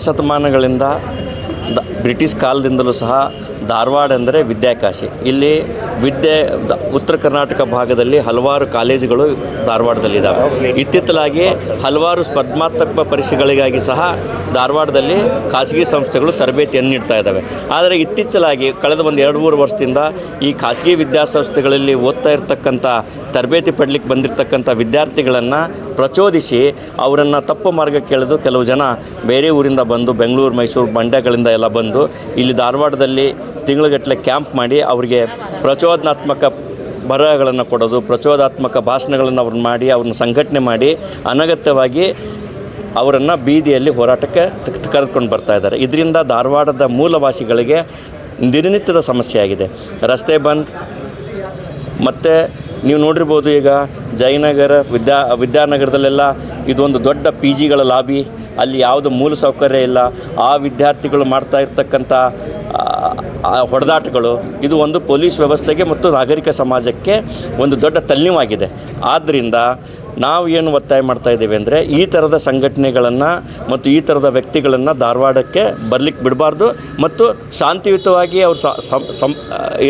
ಶತಮಾನಗಳಿಂದ ಬ್ರಿಟಿಷ್ ಕಾಲದಿಂದಲೂ ಸಹ ಧಾರವಾಡ ಅಂದರೆ ವಿದ್ಯಾಕಾಶಿ. ಇಲ್ಲಿ ಉತ್ತರ ಕರ್ನಾಟಕ ಭಾಗದಲ್ಲಿ ಹಲವಾರು ಕಾಲೇಜುಗಳು ಧಾರವಾಡದಲ್ಲಿದ್ದಾವೆ. ಇತ್ತಿತ್ತಲಾಗಿ ಹಲವಾರು ಸ್ಪರ್ಧಾತ್ಮಕ ಪರೀಕ್ಷೆಗಳಿಗಾಗಿ ಸಹ ಧಾರವಾಡದಲ್ಲಿ ಖಾಸಗಿ ಸಂಸ್ಥೆಗಳು ತರಬೇತಿಯನ್ನು ನೀಡ್ತಾ ಇದ್ದಾವೆ. ಆದರೆ ಇತ್ತೀಚಲಾಗಿ ಕಳೆದ ಒಂದು 2-3 ವರ್ಷದಿಂದ ಈ ಖಾಸಗಿ ವಿದ್ಯಾಸಂಸ್ಥೆಗಳಲ್ಲಿ ಓದ್ತಾ ಇರತಕ್ಕಂಥ ತರಬೇತಿ ಪಡಲಿಕ್ಕೆ ಬಂದಿರತಕ್ಕಂಥ ವಿದ್ಯಾರ್ಥಿಗಳನ್ನು ಪ್ರಚೋದಿಸಿ ಅವರನ್ನು ತಪ್ಪು ಮಾರ್ಗಕ್ಕೆ ಎಳೆದು ಕೆಲವು ಜನ ಬೇರೆ ಊರಿಂದ ಬಂದು ಬೆಂಗಳೂರು, ಮೈಸೂರು, ಮಂಡ್ಯಗಳಿಂದ ಎಲ್ಲ ಬಂದು ಇಲ್ಲಿ ಧಾರವಾಡದಲ್ಲಿ ತಿಂಗಳುಗಟ್ಟಲೆ ಕ್ಯಾಂಪ್ ಮಾಡಿ ಅವರಿಗೆ ಪ್ರಚೋದನಾತ್ಮಕ ಬರಹಗಳನ್ನು ಕೊಡೋದು, ಪ್ರಚೋದಾತ್ಮಕ ಭಾಷಣಗಳನ್ನು ಅವ್ರನ್ನ ಮಾಡಿ ಅವ್ರನ್ನ ಸಂಘಟನೆ ಮಾಡಿ ಅನಗತ್ಯವಾಗಿ ಅವರನ್ನು ಬೀದಿಯಲ್ಲಿ ಹೋರಾಟಕ್ಕೆ ಕರೆದುಕೊಂಡು ಬರ್ತಾ ಇದ್ದಾರೆ. ಇದರಿಂದ ಧಾರವಾಡದ ಮೂಲವಾಸಿಗಳಿಗೆ ದಿನನಿತ್ಯದ ಸಮಸ್ಯೆ ಆಗಿದೆ. ರಸ್ತೆ ಬಂದ್, ಮತ್ತು ನೀವು ನೋಡಿರ್ಬೋದು ಈಗ ಜಯನಗರ ವಿದ್ಯಾನಗರದಲ್ಲೆಲ್ಲ ಇದೊಂದು ದೊಡ್ಡ PGಗಳ ಲಾಬಿ. ಅಲ್ಲಿ ಯಾವುದು ಮೂಲ ಸೌಕರ್ಯ ಇಲ್ಲ. ಆ ವಿದ್ಯಾರ್ಥಿಗಳು ಮಾಡ್ತಾ ಇರ್ತಕ್ಕಂಥ ಹೊಡೆದಾಟಗಳು ಇದು ಒಂದು ಪೊಲೀಸ್ ವ್ಯವಸ್ಥೆಗೆ ಮತ್ತು ನಾಗರಿಕ ಸಮಾಜಕ್ಕೆ ಒಂದು ದೊಡ್ಡ ತಲ್ಲೀವಾಗಿದೆ. ಆದ್ದರಿಂದ ನಾವು ಏನು ಒತ್ತಾಯ ಮಾಡ್ತಾ ಇದ್ದೇವೆ ಅಂದರೆ ಈ ಥರದ ಸಂಘಟನೆಗಳನ್ನು ಮತ್ತು ಈ ಥರದ ವ್ಯಕ್ತಿಗಳನ್ನು ಧಾರವಾಡಕ್ಕೆ ಬರಲಿಕ್ಕೆ ಬಿಡಬಾರ್ದು ಮತ್ತು ಶಾಂತಿಯುತವಾಗಿ ಅವರು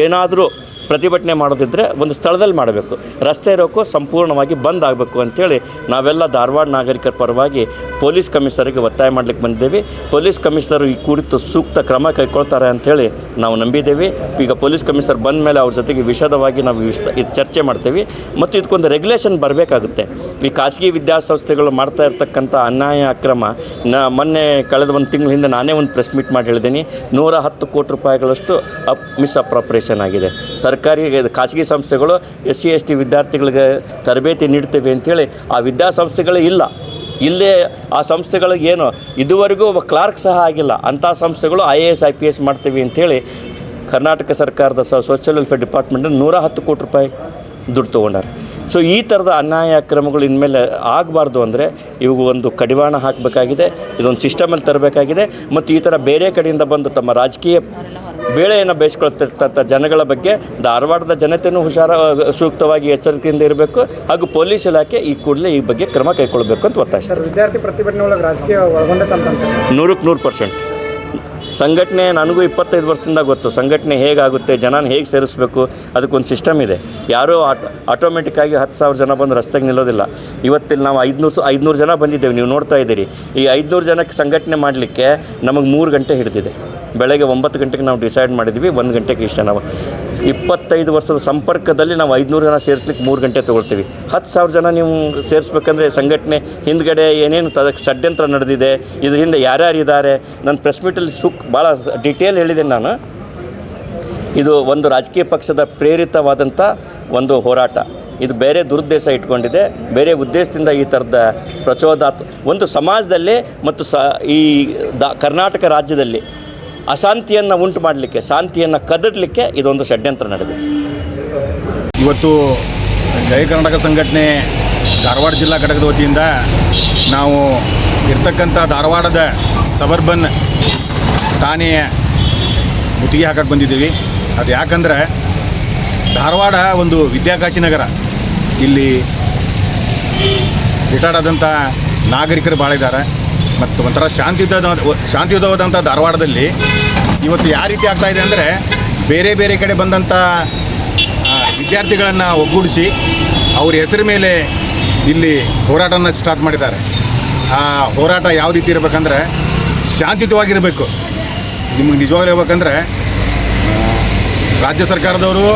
ಏನಾದರೂ ಪ್ರತಿಭಟನೆ ಮಾಡೋದಿದ್ದರೆ ಒಂದು ಸ್ಥಳದಲ್ಲಿ ಮಾಡಬೇಕು. ರಸ್ತೆ ರೋಕು ಸಂಪೂರ್ಣವಾಗಿ ಬಂದ್ ಆಗಬೇಕು ಅಂಥೇಳಿ ನಾವೆಲ್ಲ ಧಾರವಾಡ ನಾಗರಿಕರ ಪರವಾಗಿ ಪೊಲೀಸ್ ಕಮಿಷನರಿಗೆ ಒತ್ತಾಯ ಮಾಡಲಿಕ್ಕೆ ಬಂದಿದ್ದೇವೆ. ಪೊಲೀಸ್ ಕಮಿಷನರು ಈ ಕುರಿತು ಸೂಕ್ತ ಕ್ರಮ ಕೈಗೊಳ್ತಾರೆ ಅಂಥೇಳಿ ನಾವು ನಂಬಿದ್ದೇವೆ. ಈಗ ಪೊಲೀಸ್ ಕಮಿಷನರ್ ಬಂದ ಮೇಲೆ ಅವ್ರ ಜೊತೆಗೆ ವಿಶದವಾಗಿ ನಾವು ಇದು ಚರ್ಚೆ ಮಾಡ್ತೇವೆ ಮತ್ತು ಇದಕ್ಕೊಂದು ರೆಗ್ಯುಲೇಷನ್ ಬರಬೇಕಾಗುತ್ತೆ. ಈ ಖಾಸಗಿ ವಿದ್ಯಾಸಂಸ್ಥೆಗಳು ಮಾಡ್ತಾ ಇರ್ತಕ್ಕಂಥ ಅನ್ಯಾಯ ಅಕ್ರಮ ಮೊನ್ನೆ ಕಳೆದ ಒಂದು ತಿಂಗಳ ಹಿಂದೆ ನಾನೇ ಒಂದು ಪ್ರೆಸ್ ಮೀಟ್ ಮಾಡಿ ಹೇಳಿದ್ದೀನಿ. 110 ಕೋಟಿ ರೂಪಾಯಿಗಳಷ್ಟು ಮಿಸ್ಅಪ್ರಾಪ್ರಿಯೇಷನ್ ಆಗಿದೆ. ಖಾಸಗಿ ಸಂಸ್ಥೆಗಳು SC ST ವಿದ್ಯಾರ್ಥಿಗಳಿಗೆ ತರಬೇತಿ ನೀಡ್ತೇವೆ ಅಂಥೇಳಿ ಆ ವಿದ್ಯಾಸಂಸ್ಥೆಗಳೇ ಇಲ್ಲ. ಇಲ್ಲೇ ಆ ಸಂಸ್ಥೆಗಳಿಗೆ ಏನು ಇದುವರೆಗೂ ಒಬ್ಬ ಕ್ಲಾರ್ಕ್ ಸಹ ಆಗಿಲ್ಲ. ಅಂಥ ಸಂಸ್ಥೆಗಳು IAS IPS ಮಾಡ್ತೀವಿ ಅಂಥೇಳಿ ಕರ್ನಾಟಕ ಸರ್ಕಾರದ ಸೋಷಿಯಲ್ ವೆಲ್ಫೇರ್ ಡಿಪಾರ್ಟ್ಮೆಂಟಲ್ಲಿ 110 ಕೋಟಿ ರೂಪಾಯಿ ದುಡ್ಡು ತೊಗೊಂಡಾರೆ. ಸೊ ಈ ಥರದ ಅನ್ಯಾಯ ಅಕ್ರಮಗಳು ಇನ್ಮೇಲೆ ಆಗಬಾರ್ದು ಅಂದರೆ ಇವು ಒಂದು ಕಡಿವಾಣ ಹಾಕಬೇಕಾಗಿದೆ. ಇದೊಂದು ಸಿಸ್ಟಮಲ್ಲಿ ತರಬೇಕಾಗಿದೆ. ಮತ್ತು ಈ ಥರ ಬೇರೆ ಕಡೆಯಿಂದ ಬಂದು ತಮ್ಮ ರಾಜಕೀಯ ಬೇಳೆಯನ್ನು ಬೇಯಿಸ್ಕೊಳ್ತಿರ್ತಂಥ ಜನಗಳ ಬಗ್ಗೆ ಧಾರವಾಡದ ಜನತೆಯೂ ಸೂಕ್ತವಾಗಿ ಎಚ್ಚರಿಕೆಯಿಂದ ಇರಬೇಕು. ಹಾಗೂ ಪೊಲೀಸ್ ಇಲಾಖೆ ಈ ಕೂಡಲೇ ಈ ಬಗ್ಗೆ ಕ್ರಮ ಕೈಗೊಳ್ಳಬೇಕು ಅಂತ ಒತ್ತಾಯಿಸ್ತಾರೆ. ವಿದ್ಯಾರ್ಥಿ ಪ್ರತಿಭಟನೆ ಒಳಗೆ ರಾಜಕೀಯ ಒಳಗೊಂಡಂತ 100% ಸಂಘಟನೆ ನನಗೂ 25 ವರ್ಷದಿಂದ ಗೊತ್ತು. ಸಂಘಟನೆ ಹೇಗಾಗುತ್ತೆ, ಜನನ ಹೇಗೆ ಸೇರಿಸಬೇಕು, ಅದಕ್ಕೊಂದು ಸಿಸ್ಟಮ್ ಇದೆ. ಯಾರೋ ಆಟೋಮೆಟಿಕ್ಕಾಗಿ 10,000 ಜನ ಬಂದು ರಸ್ತೆಗೆ ನಿಲ್ಲೋದಿಲ್ಲ. ಇವತ್ತಿಲ್ಲಿ ನಾವು 500 ಜನ ಬಂದಿದ್ದೇವೆ, ನೀವು ನೋಡ್ತಾ ಇದ್ದೀರಿ. ಈ 500 ಜನಕ್ಕೆ ಸಂಘಟನೆ ಮಾಡಲಿಕ್ಕೆ ನಮಗೆ 3 ಗಂಟೆ ಹಿಡಿದಿದೆ. ಬೆಳಗ್ಗೆ 9 ಗಂಟೆಗೆ ನಾವು ಡಿಸೈಡ್ ಮಾಡಿದ್ವಿ, 1 ಗಂಟೆಗೆ ಇಷ್ಟ. ನಾವು 25 ವರ್ಷದ ಸಂಪರ್ಕದಲ್ಲಿ ನಾವು 500 ಜನ ಸೇರಿಸ್ಲಿಕ್ಕೆ 3 ಗಂಟೆ ತೊಗೊಳ್ತೀವಿ. 10,000 ಜನ ನೀವು ಸೇರಿಸ್ಬೇಕಂದ್ರೆ ಸಂಘಟನೆ ಹಿಂದ್ಗಡೆ ಏನೇನು ಷಡ್ಯಂತ್ರ ನಡೆದಿದೆ, ಇದ್ರ ಹಿಂದೆ ಯಾರ್ಯಾರಿದ್ದಾರೆ, ನನ್ನ ಪ್ರೆಸ್ ಮೀಟಲ್ಲಿ ಭಾಳ ಡಿಟೇಲ್ ಹೇಳಿದ್ದೇನೆ ನಾನು. ಇದು ಒಂದು ರಾಜಕೀಯ ಪಕ್ಷದ ಪ್ರೇರಿತವಾದಂಥ ಒಂದು ಹೋರಾಟ. ಇದು ಬೇರೆ ದುರುದ್ದೇಶ ಇಟ್ಕೊಂಡಿದೆ, ಬೇರೆ ಉದ್ದೇಶದಿಂದ ಈ ಥರದ ಒಂದು ಸಮಾಜದಲ್ಲಿ ಮತ್ತು ಈ ಕರ್ನಾಟಕ ರಾಜ್ಯದಲ್ಲಿ ಅಶಾಂತಿಯನ್ನು ಉಂಟು ಮಾಡಲಿಕ್ಕೆ, ಶಾಂತಿಯನ್ನು ಕದಡಲಿಕ್ಕೆ ಇದೊಂದು ಷಡ್ಯಂತ್ರ ನಡೆದಿದೆ. ಇವತ್ತು ಜಯ ಕರ್ನಾಟಕ ಸಂಘಟನೆ ಧಾರವಾಡ ಜಿಲ್ಲಾ ಘಟಕದ ವತಿಯಿಂದ ನಾವು ಇರ್ತಕ್ಕಂಥ ಧಾರವಾಡದ ಸಬರ್ಬನ್ ಠಾಣೆಯ ಮುತ್ತಿಗೆ ಹಾಕಕ್ಕೆ ಬಂದಿದ್ದೀವಿ. ಅದು ಯಾಕಂದರೆ ಧಾರವಾಡ ಒಂದು ವಿದ್ಯಾಕಾಶಿ ನಗರ. ಇಲ್ಲಿ ರಿಟೈರ್ಡ್ ಆದಂಥ ನಾಗರಿಕರು ಭಾಳ ಇದ್ದಾರೆ. ಮತ್ತು ಒಂಥರ ಶಾಂತಿಯುತವಾದಂಥ ಧಾರವಾಡದಲ್ಲಿ ಇವತ್ತು ಯಾವ ರೀತಿ ಆಗ್ತಾಯಿದೆ ಅಂದರೆ ಬೇರೆ ಬೇರೆ ಕಡೆ ಬಂದಂಥ ವಿದ್ಯಾರ್ಥಿಗಳನ್ನು ಒಗ್ಗೂಡಿಸಿ ಅವ್ರ ಹೆಸರು ಮೇಲೆ ಇಲ್ಲಿ ಹೋರಾಟನ ಸ್ಟಾರ್ಟ್ ಮಾಡಿದ್ದಾರೆ. ಆ ಹೋರಾಟ ಯಾವ ರೀತಿ ಇರಬೇಕಂದ್ರೆ ಶಾಂತಿಯುತವಾಗಿರಬೇಕು. ನಿಮಗೆ ನಿಜವಾಗ್ಲೂ ಹೇಳ್ಬೇಕಂದ್ರೆ ರಾಜ್ಯ ಸರ್ಕಾರದವರು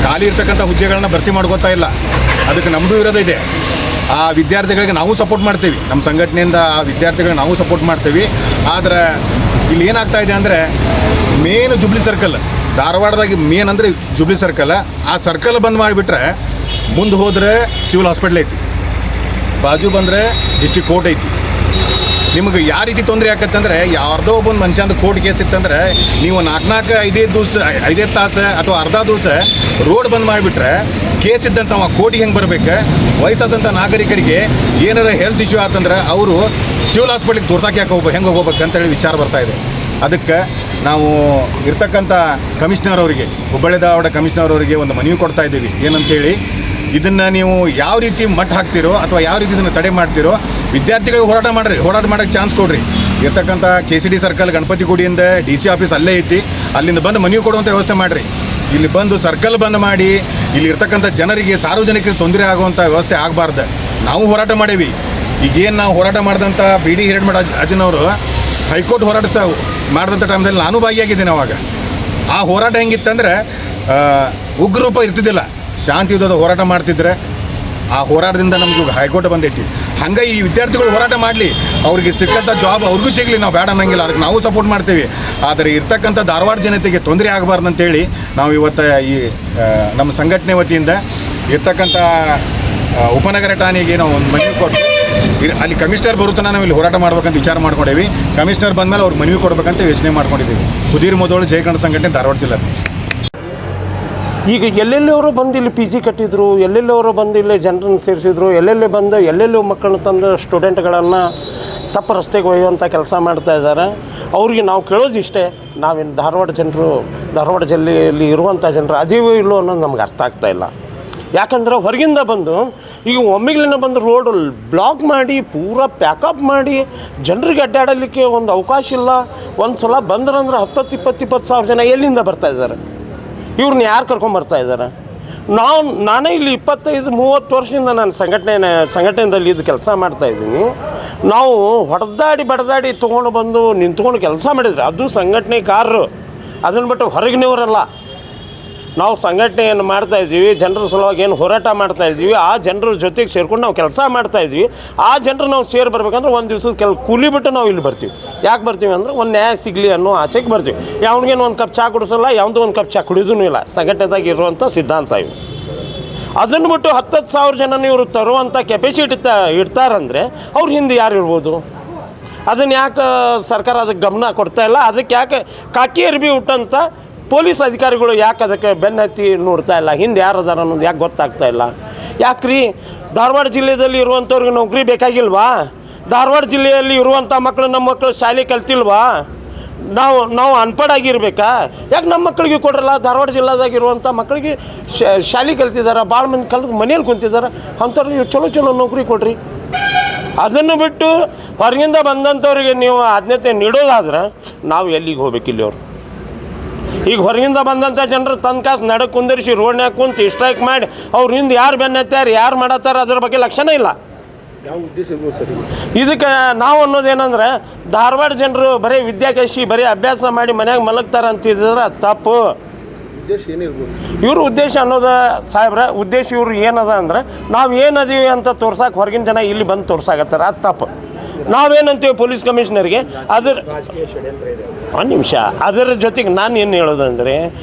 ಖಾಲಿ ಇರ್ತಕ್ಕಂಥ ಹುದ್ದೆಗಳನ್ನ ಭರ್ತಿ ಮಾಡ್ಕೋತಾ ಇಲ್ಲ. ಅದಕ್ಕೆ ನಮ್ಮದು ವಿರೋಧ ಇದೆ. ಆ ವಿದ್ಯಾರ್ಥಿಗಳಿಗೆ ನಾವು ಸಪೋರ್ಟ್ ಮಾಡ್ತೀವಿ, ನಮ್ಮ ಸಂಘಟನೆಯಿಂದ ಆ ವಿದ್ಯಾರ್ಥಿಗಳಿಗೆ ನಾವು ಸಪೋರ್ಟ್ ಮಾಡ್ತೀವಿ. ಆದರೆ ಇಲ್ಲಿ ಏನಾಗ್ತಾಯಿದೆ ಅಂದರೆ ಮೇನ್ ಜುಬ್ಲಿ ಸರ್ಕಲ್, ಧಾರವಾಡದಾಗಿ ಮೇನ್ ಅಂದರೆ ಜುಬ್ಲಿ ಸರ್ಕಲ್. ಆ ಸರ್ಕಲ್ ಬಂದ್ ಮಾಡಿಬಿಟ್ರೆ ಮುಂದೆ ಹೋದರೆ ಸಿವಿಲ್ ಹಾಸ್ಪಿಟ್ಲ್ ಐತಿ, ಬಾಜು ಬಂದರೆ ಡಿಸ್ಟ್ರಿಕ್ಟ್ ಕೋರ್ಟ್ ಐತಿ. ನಿಮಗೆ ಯಾವ ರೀತಿ ತೊಂದರೆ ಆಕತ್ತೆ ಅಂದರೆ ಯಾರ್ದೋ ಒಬ್ಬೊಂದು ಮನುಷ್ಯಂದು ಕೋರ್ಟ್ ಕೇಸ್ ಇತ್ತಂದರೆ ನೀವು 4-5 ತಾಸು ಅಥವಾ ಅರ್ಧ ದಿವಸ ರೋಡ್ ಬಂದ್ ಮಾಡಿಬಿಟ್ರೆ ಕೇಸ್ ಇದ್ದಂಥ ಕೋರ್ಟಿಗೆ ಹೆಂಗೆ ಬರಬೇಕು? ವಯಸ್ಸಾದಂಥ ನಾಗರಿಕರಿಗೆ ಏನಾರ ಹೆಲ್ತ್ ಇಶ್ಯೂ ಆತಂದ್ರೆ ಅವರು ಸಿವಿಲ್ ಹಾಸ್ಪಿಟ್ಲಿಗೆ ತೋರ್ಸಕ್ಕೆ ಹೆಂಗೆ ಹೋಗ್ಬೇಕು ಅಂತೇಳಿ ವಿಚಾರ ಬರ್ತಾಯಿದೆ. ಅದಕ್ಕೆ ನಾವು ಇರ್ತಕ್ಕಂಥ ಕಮಿಷನರ್ ಅವರಿಗೆ, ಹುಬ್ಬಳ್ಳಿ ಧಾರವಾಡ ಕಮಿಷನರ್ ಅವರಿಗೆ ಒಂದು ಮನವಿ ಕೊಡ್ತಾ ಇದ್ದೀವಿ. ಏನಂತೇಳಿ, ಇದನ್ನು ನೀವು ಯಾವ ರೀತಿ ಮಟ್ಟ ಹಾಕ್ತಿರೋ ಅಥವಾ ಯಾವ ರೀತಿ ಇದನ್ನು ತಡೆ ಮಾಡ್ತಿರೋ ವಿದ್ಯಾರ್ಥಿಗಳಿಗೆ ಹೋರಾಟ ಮಾಡೋಕ್ಕೆ ಚಾನ್ಸ್ ಕೊಡ್ರಿ. ಇರ್ತಕ್ಕಂಥ KCD ಸರ್ಕಲ್ ಗಣಪತಿ ಗುಡಿಯಿಂದ DC ಆಫೀಸ್ ಅಲ್ಲೇ ಐತಿ, ಅಲ್ಲಿಂದ ಬಂದು ಮನವಿ ಕೊಡುವಂಥ ವ್ಯವಸ್ಥೆ ಮಾಡಿರಿ. ಇಲ್ಲಿ ಬಂದು ಸರ್ಕಲ್ ಬಂದ್ ಮಾಡಿ ಇಲ್ಲಿ ಇರ್ತಕ್ಕಂಥ ಜನರಿಗೆ ಸಾರ್ವಜನಿಕರಿಗೆ ತೊಂದರೆ ಆಗುವಂಥ ವ್ಯವಸ್ಥೆ ಆಗಬಾರ್ದು. ನಾವು ಹೋರಾಟ ಮಾಡೀವಿ. ಈಗೇನು ನಾವು ಹೋರಾಟ ಮಾಡಿದಂಥ BD ಹಿರೇಮಠ ಅಜ್ಜನವರು ಹೈಕೋರ್ಟ್ ಹೋರಾಟ ಮಾಡಿದಂಥ ಟೈಮ್ದಲ್ಲಿ ನಾನು ಭಾಗಿಯಾಗಿದ್ದೇನೆ. ಅವಾಗ ಆ ಹೋರಾಟ ಹೆಂಗಿತ್ತಂದ್ರೆ ಉಗ್ರ ರೂಪ ಇರ್ತಿದ್ದಿಲ್ಲ, ಶಾಂತಿಯುತದ ಹೋರಾಟ ಮಾಡ್ತಿದ್ರೆ ಆ ಹೋರಾಟದಿಂದ ನಮ್ಗೆ ಹೈಕೋರ್ಟ್ ಬಂದೈತಿ. ಹಂಗೆ ಈ ವಿದ್ಯಾರ್ಥಿಗಳು ಹೋರಾಟ ಮಾಡಲಿ, ಅವ್ರಿಗೆ ಸಿಕ್ಕಂಥ ಜಾಬ್ ಅವ್ರಿಗೂ ಸಿಗಲಿ, ನಾವು ಬೇಡ ಅನ್ನಂಗಿಲ್ಲ, ಅದಕ್ಕೆ ನಾವು ಸಪೋರ್ಟ್ ಮಾಡ್ತೀವಿ. ಆದರೆ ಇರ್ತಕ್ಕಂಥ ಧಾರವಾಡ ಜನತೆಗೆ ತೊಂದರೆ ಆಗಬಾರ್ದು ಅಂತೇಳಿ ನಾವು ಇವತ್ತು ಈ ನಮ್ಮ ಸಂಘಟನೆ ವತಿಯಿಂದ ಇರ್ತಕ್ಕಂಥ ಉಪನಗರ ಠಾಣೆಗೆ ನಾವು ಒಂದು ಮನವಿ ಕೊಟ್ಟು ಅಲ್ಲಿ ಕಮಿಷನರ್ ಬರುತ್ತಾನೆ ನಾವು ಇಲ್ಲಿ ಹೋರಾಟ ಮಾಡ್ಬೇಕಂತ ವಿಚಾರ ಮಾಡ್ಕೊಂಡೇವಿ. ಕಮಿಷನರ್ ಬಂದಮೇಲೆ ಅವ್ರಿಗೆ ಮನವಿ ಕೊಡ್ಬೇಕಂತ ಯೋಚನೆ ಮಾಡ್ಕೊಂಡಿದ್ದೀವಿ. ಸುಧೀರ್ ಮೊದಲು ಜಯಕಂಠ ಸಂಘಟನೆ ಧಾರವಾಡ ಜಿಲ್ಲಾಧ್ಯಕ್ಷ. ಈಗ ಎಲ್ಲೆಲ್ಲವರು ಬಂದು ಇಲ್ಲಿ PG ಕಟ್ಟಿದ್ರು, ಎಲ್ಲೆಲ್ಲವರು ಬಂದು ಇಲ್ಲಿ ಜನರನ್ನು ಸೇರಿಸಿದ್ರು, ಎಲ್ಲೆಲ್ಲೋ ಮಕ್ಕಳನ್ನ ತಂದು ಸ್ಟೂಡೆಂಟ್ಗಳನ್ನು ತಪ್ಪು ರಸ್ತೆಗೆ ಒಯ್ಯುವಂಥ ಕೆಲಸ ಮಾಡ್ತಾಯಿದ್ದಾರೆ. ಅವ್ರಿಗೆ ನಾವು ಕೇಳೋದು ಇಷ್ಟೇ, ನಾವೇನು ಧಾರವಾಡ ಜಿಲ್ಲೆಯಲ್ಲಿ ಇರುವಂಥ ಜನರು ಅದೇವೋ ಇಲ್ಲೋ ಅನ್ನೋದು ನಮ್ಗೆ ಅರ್ಥ ಆಗ್ತಾಯಿಲ್ಲ. ಯಾಕಂದ್ರೆ ಹೊರಗಿಂದ ಬಂದು ಈಗ ಒಮ್ಮೆಗ್ಲಿನ ಬಂದು ರೋಡ್ ಬ್ಲಾಕ್ ಮಾಡಿ ಪೂರಾ ಪ್ಯಾಕಪ್ ಮಾಡಿ ಜನರಿಗೆ ಅಡ್ಡಾಡಲಿಕ್ಕೆ ಒಂದು ಅವಕಾಶ ಇಲ್ಲ. ಒಂದು ಸಲ ಬಂದ್ರಂದ್ರೆ 10-20 ಸಾವಿರ ಜನ ಎಲ್ಲಿಂದ ಬರ್ತಾಯಿದ್ದಾರೆ? ಇವ್ರನ್ನ ಯಾರು ಕರ್ಕೊಂಬರ್ತಾಯಿದ್ದಾರೆ? ನಾನೇ ಇಲ್ಲಿ 25-30 ವರ್ಷದಿಂದ ನಾನು ಸಂಘಟನೆಯಲ್ಲಿ ಇದು ಕೆಲಸ ಮಾಡ್ತಾಯಿದ್ದೀನಿ. ನಾವು ಬಡದಾಡಿ ತೊಗೊಂಡು ಬಂದು ನಿಂತ್ಕೊಂಡು ಕೆಲಸ ಮಾಡಿದ್ರೆ ಅದು ಸಂಘಟನೆಕಾರರು, ಅದನ್ನು ಬಿಟ್ಟು ಹೊರಗಿನವರಲ್ಲ. ನಾವು ಸಂಘಟನೆಯನ್ನು ಮಾಡ್ತಾಯಿದ್ದೀವಿ, ಜನರ ಸಲುವಾಗಿ ಏನು ಹೋರಾಟ ಮಾಡ್ತಾಯಿದ್ದೀವಿ, ಆ ಜನರ ಜೊತೆಗೆ ಸೇರ್ಕೊಂಡು ನಾವು ಕೆಲಸ ಮಾಡ್ತಾಯಿದ್ವಿ. ಆ ಜನರು ನಾವು ಸೇರಿ ಬರ್ಬೇಕಂದ್ರೆ ಒಂದು ದಿವಸದ ಕೂಲಿ ಬಿಟ್ಟು ನಾವು ಇಲ್ಲಿ ಬರ್ತೀವಿ. ಯಾಕೆ ಬರ್ತೀವಿ ಅಂದ್ರೆ ಒಂದು ನ್ಯಾಯ ಸಿಗಲಿ ಅನ್ನೋ ಆಸೆಗೆ ಬರ್ತೀವಿ. ಯಾವನಿಗೇನು ಒಂದು ಕಪ್ ಚಹಾ ಕುಡಿಸಲ್ಲ, ಯಾವುದೋ ಒಂದು ಕಪ್ ಚಹಾ ಕುಡಿದೂ ಇಲ್ಲ. ಸಂಘಟನೆದಾಗ ಇರುವಂಥ ಸಿದ್ಧಾಂತ ಇವು. ಅದನ್ನು ಬಿಟ್ಟು 10 ಸಾವಿರ ಜನನ ಇವರು ತರುವಂಥ ಕೆಪಾಸಿಟಿ ಇಡ್ತಾರಂದರೆ ಅವ್ರ ಹಿಂದೆ ಯಾರು ಇರ್ಬೋದು? ಅದನ್ನು ಯಾಕೆ ಸರ್ಕಾರ ಅದಕ್ಕೆ ಗಮನ ಕೊಡ್ತಾಯಿಲ್ಲ? ಅದಕ್ಕೆ ಯಾಕೆ ಕಾಕಿ ಅರ್ಬಿ ಉಟ್ಟಂಥ ಪೊಲೀಸ್ ಅಧಿಕಾರಿಗಳು ಯಾಕೆ ಅದಕ್ಕೆ ಬೆನ್ನತ್ತಿ ನೋಡ್ತಾ ಇಲ್ಲ? ಹಿಂದೆ ಯಾರು ಅದಾರ ಅನ್ನೋದು ಯಾಕೆ ಗೊತ್ತಾಗ್ತಾ ಇಲ್ಲ? ಯಾಕ್ರಿ ಧಾರವಾಡ ಜಿಲ್ಲೆಯಲ್ಲಿ ಇರುವಂಥವ್ರಿಗೆ ನೌಕರಿ ಬೇಕಾಗಿಲ್ವಾ? ಧಾರವಾಡ ಜಿಲ್ಲೆಯಲ್ಲಿ ಇರುವಂಥ ನಮ್ಮ ಮಕ್ಕಳು ಶಾಲೆ ಕಲ್ತಿಲ್ವಾ? ನಾವು ಅನ್ಪಡಾಗಿರ್ಬೇಕಾ? ಯಾಕೆ ನಮ್ಮ ಮಕ್ಕಳಿಗೆ ಕೊಡ್ರಲ್ಲ? ಧಾರವಾಡ ಜಿಲ್ಲಾದಾಗಿರುವಂಥ ಮಕ್ಕಳಿಗೆ ಶಾಲೆ ಕಲ್ತಿದ್ದಾರೆ, ಭಾಳ ಮಂದಿ ಕಲ್ತು ಮನೇಲಿ ಕುಂತಿದ್ದಾರೆ. ಅಂಥವ್ರಿಗೆ ಚಲೋ ನೌಕರಿ ಕೊಡ್ರಿ. ಅದನ್ನು ಬಿಟ್ಟು ಹೊರಗಿಂದ ಬಂದಂಥವ್ರಿಗೆ ನೀವು ಆದ್ಯತೆ ನೀಡೋದಾದ್ರೆ ನಾವು ಎಲ್ಲಿಗೆ ಹೋಗ್ಬೇಕು? ಇಲ್ಲಿ ಅವರು ಈಗ ಹೊರಗಿಂದ ಬಂದಂಥ ಜನರು ತಂದು ಕಾಸು ನಡಕ್ಕೆ ಕುಂದಿರಿಸಿ ರೋಡ್ನ್ಯಾಗ ಕುಂತು ಸ್ಟ್ರೈಕ್ ಮಾಡಿ ಅವ್ರ ಹಿಂದೆ ಯಾರು ಬೆನ್ನತ್ತಾರ, ಯಾರು ಮಾಡತ್ತಾರ ಅದ್ರ ಬಗ್ಗೆ ಲಕ್ಷಣ ಇಲ್ಲ. ಯಾವ ಉದ್ದೇಶ ಇರ್ಬೋದು ಸರ್? ಇದಕ್ಕೆ ನಾವು ಅನ್ನೋದೇನೆಂದ್ರೆ ಧಾರವಾಡ ಜನರು ಬರೀ ವಿದ್ಯಾಕಾಶಿ ಬರೀ ಅಭ್ಯಾಸ ಮಾಡಿ ಮನ್ಯಾಗ ಮಲಗ್ತಾರೆ ಅಂತಿದ್ರೆ ಅದು ತಪ್ಪು. ಉದ್ದೇಶ ಏನಿರ್ಬೋದು? ಇವ್ರ ಉದ್ದೇಶ ಅನ್ನೋದು ಸಾಹೇಬ್ರ ಉದ್ದೇಶ ಇವ್ರು ಏನದ ಅಂದ್ರೆ ನಾವು ಏನದೀವಿ ಅಂತ ತೋರ್ಸಕ್ಕೆ ಹೊರಗಿನ ಜನ ಇಲ್ಲಿ ಬಂದು ತೋರ್ಸಾಕತ್ತಾರ, ಅದು ತಪ್ಪು. ನಾವೇನಂತೀವಿ ಪೊಲೀಸ್ ಕಮಿಷನರ್ಗೆ ಅದ್ರ ಒಂದು ನಿಮಿಷ, ಅದರ ಜೊತೆಗೆ ನಾನು ಏನು ಹೇಳೋದಂದರೆ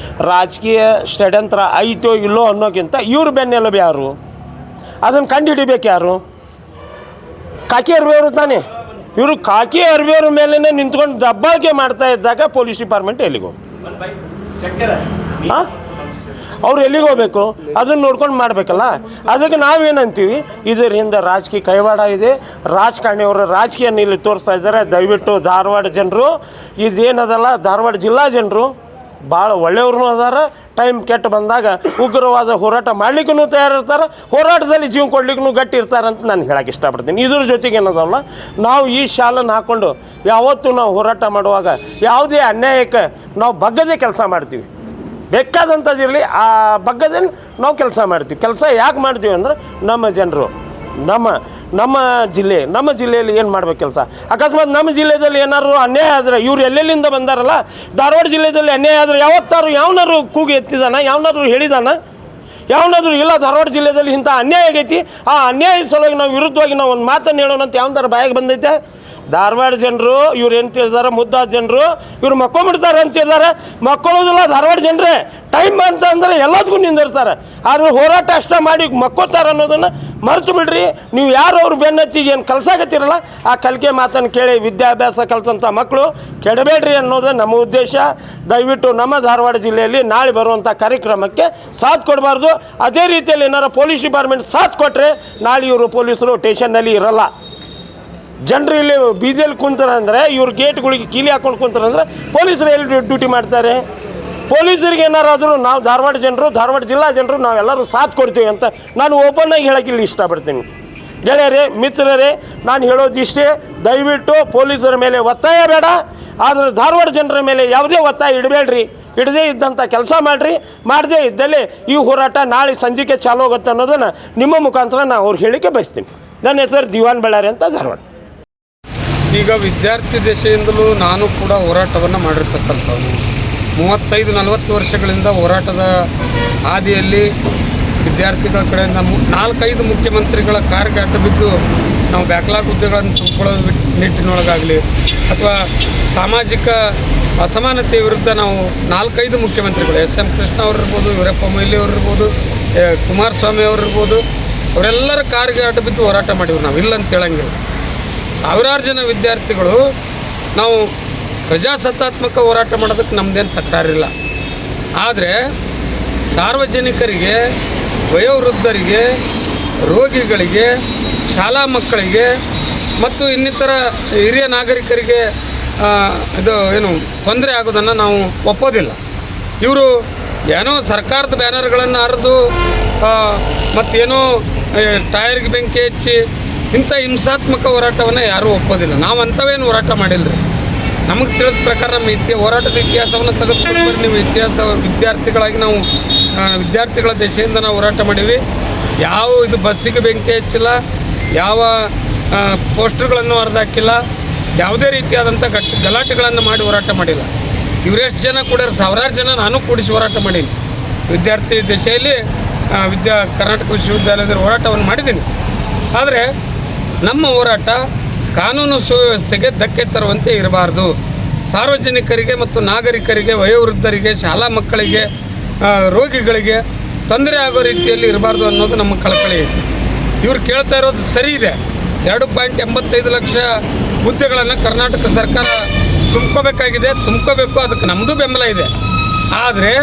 ರಾಜಕೀಯ ಷಡ್ಯಂತ್ರ ಐತೋ ಇಲ್ಲೋ ಅನ್ನೋಕ್ಕಿಂತ ಇವ್ರ ಬೆನ್ನೆಲುಬು ಯಾರು? ಅದನ್ನು ಕಂಡು ಹಿಡಿಬೇಕು ಯಾರು? ಕಾಕಿ ಅರ್ಬಿಯವರು ತಾನೇ. ಇವರು ಕಾಕಿ ಅರ್ಬಿಯವ್ರ ಮೇಲೆ ನಿಂತ್ಕೊಂಡು ದಬ್ಬಾಳಿಕೆ ಮಾಡ್ತಾ ಇದ್ದಾಗ ಪೊಲೀಸ್ ಡಿಪಾರ್ಟ್ಮೆಂಟ್ ಎಲ್ಲಿಗೆ ಹೋಗ್ಬೇಕು? ಹಾಂ, ಅವ್ರು ಎಲ್ಲಿಗೆ ಹೋಗಬೇಕು? ಅದನ್ನು ನೋಡ್ಕೊಂಡು ಮಾಡಬೇಕಲ್ಲ. ಅದಕ್ಕೆ ನಾವೇನಂತೀವಿ, ಇದರಿಂದ ರಾಜಕೀಯ ಕೈವಾಡ ಇದೆ, ರಾಜಕಾರಣಿಯವರು ರಾಜಕೀಯನ ಇಲ್ಲಿ ತೋರಿಸ್ತಾ ಇದ್ದಾರೆ. ದಯವಿಟ್ಟು ಧಾರವಾಡ ಜನರು ಇದೇನದಲ್ಲ, ಧಾರವಾಡ ಜಿಲ್ಲಾ ಜನರು ಭಾಳ ಒಳ್ಳೆಯವ್ರೂ ಅದಾರ. ಟೈಮ್ ಕೆಟ್ಟು ಬಂದಾಗ ಉಗ್ರವಾದ ಹೋರಾಟ ಮಾಡಲಿಕ್ಕೂ ತಯಾರಿರ್ತಾರೆ, ಹೋರಾಟದಲ್ಲಿ ಜೀವ ಕೊಡ್ಲಿಕ್ಕೂ ಗಟ್ಟಿ ಇರ್ತಾರೆ ಅಂತ ನಾನು ಹೇಳಕ್ಕೆ ಇಷ್ಟಪಡ್ತೀನಿ. ಇದ್ರ ಜೊತೆಗೆ ಏನದಲ್ಲ, ನಾವು ಈ ಶಾಲನ್ನು ಹಾಕ್ಕೊಂಡು ಯಾವತ್ತೂ ನಾವು ಹೋರಾಟ ಮಾಡುವಾಗ ಯಾವುದೇ ಅನ್ಯಾಯಕ್ಕೆ ನಾವು ಬಗ್ಗದೇ ಕೆಲಸ ಮಾಡ್ತೀವಿ. ಬೇಕಾದಂಥದ್ದಿರಲಿ, ಆ ಬಗ್ಗದಲ್ಲಿ ನಾವು ಕೆಲಸ ಮಾಡ್ತೀವಿ. ಕೆಲಸ ಯಾಕೆ ಮಾಡ್ತೀವಿ ಅಂದ್ರೆ ನಮ್ಮ ಜನರು ನಮ್ಮ ಜಿಲ್ಲೆಯಲ್ಲಿ ಏನು ಮಾಡ್ಬೇಕು ಕೆಲಸ. ಅಕಸ್ಮಾತ್ ನಮ್ಮ ಜಿಲ್ಲೆಯಲ್ಲಿ ಏನಾದ್ರು ಅನ್ಯಾಯ ಆದರೆ ಇವ್ರು ಎಲ್ಲೆಲ್ಲಿಂದ ಬಂದಾರಲ್ಲ, ಧಾರವಾಡ ಜಿಲ್ಲೆಯಲ್ಲಿ ಅನ್ಯಾಯ ಆದರೆ ಯಾವನಾದ್ರು ಕೂಗಿ ಎತ್ತಿದಾನ? ಯಾವನಾದ್ರು ಹೇಳಿದಾನ? ಯಾವನಾದ್ರು ಇಲ್ಲ ಧಾರವಾಡ ಜಿಲ್ಲೆಯಲ್ಲಿ ಇಂಥ ಅನ್ಯಾಯ ಆಗೈತಿ, ಆ ಅನ್ಯಾಯದ ಸಲುವಾಗಿ ನಾವು ವಿರುದ್ಧವಾಗಿ ನಾವು ಒಂದು ಮಾತನ್ನು ಹೇಳೋಣ ಅಂತ ಯಾವನಾರು ಬಾಯಿಗೆ ಬಂದೈತೆ? ಧಾರವಾಡ ಜನರು ಇವ್ರು ಏನು ತಿಳಿದಾರೆ, ಮುದ್ದಾದ ಜನರು ಇವ್ರು ಮಕ್ಕೊಂಬಿಡ್ತಾರೆ ಅಂತಿದ್ದಾರೆ. ಮಕ್ಕಳೋದಿಲ್ಲ ಧಾರವಾಡ ಜನರೇ. ಟೈಮ್ ಅಂತ ಅಂದರೆ ಎಲ್ಲದಕ್ಕೂ ನಿಂದಿರ್ತಾರೆ. ಆದರೆ ಹೋರಾಟ ಅಷ್ಟ ಮಾಡಿ ಮಕ್ಕೋತಾರೆ ಅನ್ನೋದನ್ನು ಮರೆತು ಬಿಡ್ರಿ. ನೀವು ಯಾರು ಅವ್ರು ಬೆನ್ನತ್ತಿಗೆ ಏನು ಕಲ್ಸಾಕತ್ತಿರಲ್ಲ, ಆ ಕಲಿಕೆ ಮಾತನ್ನು ಕೇಳಿ ವಿದ್ಯಾಭ್ಯಾಸ ಕಲ್ತಂಥ ಮಕ್ಕಳು ಕೆಡಬೇಡ್ರಿ ಅನ್ನೋದು ನಮ್ಮ ಉದ್ದೇಶ. ದಯವಿಟ್ಟು ನಮ್ಮ ಧಾರವಾಡ ಜಿಲ್ಲೆಯಲ್ಲಿ ನಾಳೆ ಬರುವಂಥ ಕಾರ್ಯಕ್ರಮಕ್ಕೆ ಸಾಥ್ ಕೊಡಬಾರ್ದು. ಅದೇ ರೀತಿಯಲ್ಲಿ ಏನಾರು ಪೊಲೀಸ್ ಡಿಪಾರ್ಟ್ಮೆಂಟ್ ಸಾಥ್ ಕೊಟ್ಟರೆ ನಾಳೆ ಇವರು ಪೊಲೀಸರು ಸ್ಟೇಷನ್ನಲ್ಲಿ ಇರಲ್ಲ. ಜನರು ಇಲ್ಲಿ ಬೀದಿಯಲ್ಲಿ ಕುಂತಾರಂದರೆ, ಇವ್ರು ಗೇಟ್ಗಳಿಗೆ ಕೀಲಿ ಹಾಕ್ಕೊಂಡು ಕುಂತಾರಂದ್ರೆ ಪೊಲೀಸರು ಎಲ್ಲಿ ಡ್ಯೂಟಿ ಮಾಡ್ತಾರೆ? ಪೊಲೀಸರಿಗೆ ಏನಾರಾದರೂ ನಾವು ಧಾರವಾಡ ಜಿಲ್ಲಾ ಜನರು ನಾವೆಲ್ಲರೂ ಸಾಥ್ ಕೊಡ್ತೀವಿ ಅಂತ ನಾನು ಓಪನ್ನಾಗಿ ಹೇಳೋಕ್ಕಿಲ್ಲಿ ಇಷ್ಟಪಡ್ತೀನಿ. ಗೆಳೆಯರೇ, ಮಿತ್ರರೇ, ನಾನು ಹೇಳೋದಿಷ್ಟೇ, ದಯವಿಟ್ಟು ಪೊಲೀಸರ ಮೇಲೆ ಒತ್ತಾಯ ಬೇಡ, ಆದರೆ ಧಾರವಾಡ ಜನರ ಮೇಲೆ ಯಾವುದೇ ಒತ್ತಾಯ ಇಡಬೇಡ್ರಿ. ಇಡದೇ ಇದ್ದಂಥ ಕೆಲಸ ಮಾಡಿರಿ. ಮಾಡದೇ ಇದ್ದಲ್ಲಿ ಈ ಹೋರಾಟ ನಾಳೆ ಸಂಜೆಗೆ ಚಾಲು ಆಗುತ್ತೆ ಅನ್ನೋದನ್ನು ನಿಮ್ಮ ಮುಖಾಂತರ ನಾನು ಅವ್ರು ಹೇಳಿಕೆ ಬಯಸ್ತೀನಿ. ನನ್ನ ಹೆಸರು ದಿವಾನ್ ಬಳ್ಳಾರಿ ಅಂತ, ಧಾರವಾಡ. ಈಗ ವಿದ್ಯಾರ್ಥಿ ದಶೆಯಿಂದಲೂ ನಾನು ಕೂಡ ಹೋರಾಟವನ್ನು ಮಾಡಿರ್ತಕ್ಕಂಥವ್ನು. 35-40 ವರ್ಷಗಳಿಂದ ಹೋರಾಟದ ಹಾದಿಯಲ್ಲಿ ವಿದ್ಯಾರ್ಥಿಗಳ ಕಡೆಯಿಂದ 4-5 ಮುಖ್ಯಮಂತ್ರಿಗಳ ಕಾರ್ಯಕ್ಕೆ ಅಡ್ಡ ಬಿದ್ದು ನಾವು ಬ್ಯಾಕ್ಲಾಗ್ ಹುದ್ದೆಗಳನ್ನು ತುಂಬಿಕೊಳ್ಳೋ ನಿಟ್ಟಿನೊಳಗಾಗಲಿ ಅಥವಾ ಸಾಮಾಜಿಕ ಅಸಮಾನತೆ ವಿರುದ್ಧ ನಾವು 4-5 ಮುಖ್ಯಮಂತ್ರಿಗಳು, SM ಕೃಷ್ಣ ಅವರು ಇರ್ಬೋದು, ವೀರಪ್ಪ ಮೊಯ್ಲಿ ಅವರು ಇರ್ಬೋದು, ಕುಮಾರಸ್ವಾಮಿ ಅವರು ಇರ್ಬೋದು, ಅವರೆಲ್ಲರ ಕಾರ್ಯಕ್ಕೆ ಅಡ್ಡ ಬಿದ್ದು ಹೋರಾಟ ಮಾಡಿವ್ರು. ನಾವು ಇಲ್ಲ ಅಂತ ಹೇಳಂಗಿಲ್ಲ. ಸಾವಿರಾರು ಜನ ವಿದ್ಯಾರ್ಥಿಗಳು ನಾವು ಪ್ರಜಾಸತ್ತಾತ್ಮಕ ಹೋರಾಟ ಮಾಡೋದಕ್ಕೆ ನಮ್ಮದೇನು ತಕರಾರಿಲ್ಲ. ಆದರೆ ಸಾರ್ವಜನಿಕರಿಗೆ, ವಯೋವೃದ್ಧರಿಗೆ, ರೋಗಿಗಳಿಗೆ, ಶಾಲಾ ಮಕ್ಕಳಿಗೆ ಮತ್ತು ಇನ್ನಿತರ ಹಿರಿಯ ನಾಗರಿಕರಿಗೆ ತೊಂದರೆ ಆಗೋದನ್ನು ನಾವು ಒಪ್ಪೋದಿಲ್ಲ. ಇವರು ಏನೋ ಸರ್ಕಾರದ ಬ್ಯಾನರ್ಗಳನ್ನು ಹರಿದು ಮತ್ತೇನೋ ಟೈರ್ಗೆ ಬೆಂಕಿ ಹಚ್ಚಿ ಇಂಥ ಹಿಂಸಾತ್ಮಕ ಹೋರಾಟವನ್ನು ಯಾರೂ ಒಪ್ಪೋದಿಲ್ಲ. ನಾವು ಅಂಥವೇನು ಹೋರಾಟ ಮಾಡಿಲ್ಲ ರೀ. ನಮಗೆ ತಿಳಿದ ಪ್ರಕಾರ ನಮ್ಮ ಹೋರಾಟದ ಇತಿಹಾಸವನ್ನು ತೆಗೆದುಕೊಂಡು ಬರ್ರಿ. ನೀವು ವಿದ್ಯಾರ್ಥಿಗಳಾಗಿ ನಾವು ವಿದ್ಯಾರ್ಥಿಗಳ ದೆಸೆಯಿಂದ ನಾವು ಹೋರಾಟ ಮಾಡೀವಿ. ಯಾವ ಇದು ಬಸ್ಸಿಗೆ ಬೆಂಕಿ ಹಚ್ಚಿಲ್ಲ, ಯಾವ ಪೋಸ್ಟರ್ಗಳನ್ನು ಹರಿದಾಕಿಲ್ಲ, ಯಾವುದೇ ರೀತಿಯಾದಂಥ ಗಲಾಟೆಗಳನ್ನು ಮಾಡಿ ಹೋರಾಟ ಮಾಡಿಲ್ಲ. ಇವರೆಷ್ಟು ಜನ ಕೂಡ ಸಾವಿರಾರು ಜನ ನಾನು ಕೂಡಿಸಿ ಹೋರಾಟ ಮಾಡೀನಿ. ವಿದ್ಯಾರ್ಥಿ ದೆಸೆಯಲ್ಲಿ ಕರ್ನಾಟಕ ವಿಶ್ವವಿದ್ಯಾಲಯದಲ್ಲಿ ಹೋರಾಟವನ್ನು ಮಾಡಿದ್ದೀನಿ. ಆದರೆ ನಮ್ಮ ಹೋರಾಟ ಕಾನೂನು ಸುವ್ಯವಸ್ಥೆಗೆ ಧಕ್ಕೆ ತರುವಂತೆ ಇರಬಾರ್ದು. ಸಾರ್ವಜನಿಕರಿಗೆ ಮತ್ತು ನಾಗರಿಕರಿಗೆ, ವಯೋವೃದ್ಧರಿಗೆ, ಶಾಲಾ ಮಕ್ಕಳಿಗೆ, ರೋಗಿಗಳಿಗೆ ತೊಂದರೆ ಆಗೋ ರೀತಿಯಲ್ಲಿ ಇರಬಾರ್ದು ಅನ್ನೋದು ನಮ್ಮ ಕಳಕಳಿ ಐತಿ. ಇವ್ರು ಕೇಳ್ತಾ ಇರೋದು ಸರಿ ಇದೆ. 2.85 ಲಕ್ಷ ಹುದ್ದೆಗಳನ್ನು ಕರ್ನಾಟಕ ಸರ್ಕಾರ ತುಂಬ್ಕೋಬೇಕಾಗಿದೆ, ತುಂಬ್ಕೋಬೇಕು, ಅದಕ್ಕೆ ನಮ್ಮದು ಬೆಂಬಲ ಇದೆ. ಆದರೆ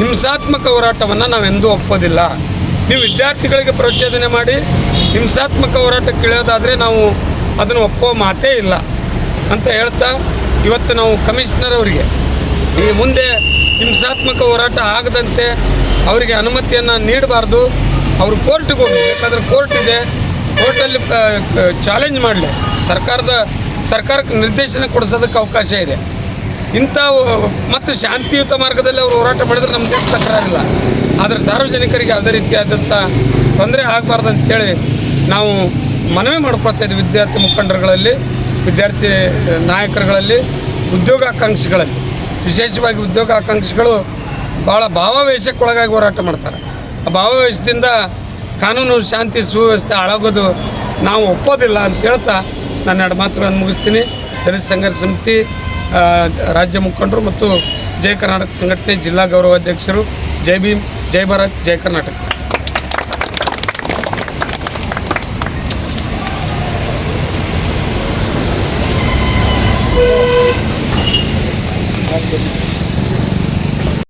ಹಿಂಸಾತ್ಮಕ ಹೋರಾಟವನ್ನು ನಾವೆಂದೂ ಒಪ್ಪೋದಿಲ್ಲ. ನೀವು ವಿದ್ಯಾರ್ಥಿಗಳಿಗೆ ಪ್ರಚೋದನೆ ಮಾಡಿ ಹಿಂಸಾತ್ಮಕ ಹೋರಾಟಕ್ಕೆ ಇಳಿಯೋದಾದರೆ ನಾವು ಅದನ್ನು ಒಪ್ಪೋ ಮಾತೇ ಇಲ್ಲ ಅಂತ ಹೇಳ್ತಾ, ಇವತ್ತು ನಾವು ಕಮಿಷನರ್ ಅವರಿಗೆ ಈ ಮುಂದೆ ಹಿಂಸಾತ್ಮಕ ಹೋರಾಟ ಆಗದಂತೆ ಅವರಿಗೆ ಅನುಮತಿಯನ್ನು ನೀಡಬಾರ್ದು. ಅವರು ಕೋರ್ಟಿಗೆ ಹೋಗಿ, ಬೇಕಾದ್ರೆ ಕೋರ್ಟ್ ಇದೆ, ಕೋರ್ಟಲ್ಲಿ ಚಾಲೆಂಜ್ ಮಾಡಲಿ, ಸರ್ಕಾರಕ್ಕೆ ನಿರ್ದೇಶನ ಕೊಡಿಸೋದಕ್ಕೆ ಅವಕಾಶ ಇದೆ. ಇಂಥ ಮತ್ತು ಶಾಂತಿಯುತ ಮಾರ್ಗದಲ್ಲಿ ಅವರು ಹೋರಾಟ ಮಾಡಿದ್ರೆ ನಮಗೆ ತಕರಾರಿಲ್ಲ. ಆದರೆ ಸಾರ್ವಜನಿಕರಿಗೆ ಯಾವುದೇ ರೀತಿಯಾದಂಥ ತೊಂದರೆ ಆಗಬಾರ್ದು ಅಂತೇಳಿ ನಾವು ಮನವಿ ಮಾಡ್ಕೊಳ್ತಾ ಇದ್ದೀವಿ. ವಿದ್ಯಾರ್ಥಿ ಮುಖಂಡರುಗಳಲ್ಲಿ, ವಿದ್ಯಾರ್ಥಿ ನಾಯಕರುಗಳಲ್ಲಿ, ಉದ್ಯೋಗಾಕಾಂಕ್ಷಿಗಳಲ್ಲಿ, ವಿಶೇಷವಾಗಿ ಉದ್ಯೋಗಾಕಾಂಕ್ಷಿಗಳು ಭಾಳ ಭಾವಾವೇಶಕ್ಕೊಳಗಾಗಿ ಹೋರಾಟ ಮಾಡ್ತಾರೆ. ಆ ಭಾವಾವೇಶದಿಂದ ಕಾನೂನು ಶಾಂತಿ ಸುವ್ಯವಸ್ಥೆ ಹಾಳಾಗೋದು ನಾವು ಒಪ್ಪೋದಿಲ್ಲ ಅಂತ ಹೇಳ್ತಾ ನನ್ನ 2 ಮಾತುಗಳನ್ನು ಮುಗಿಸ್ತೀನಿ. ದಲಿತ ಸಂಘರ್ಷ ಸಮಿತಿ ರಾಜ್ಯ ಮುಖಂಡರು ಮತ್ತು ಜೈ ಕರ್ನಾಟಕ ಸಂಘಟನೆ ಜಿಲ್ಲಾ ಗೌರವಾಧ್ಯಕ್ಷರು. ಜೈ ಭೀಮ್, ಜೈ ಭಾರತ್, ಜೈ ಕರ್ನಾಟಕ.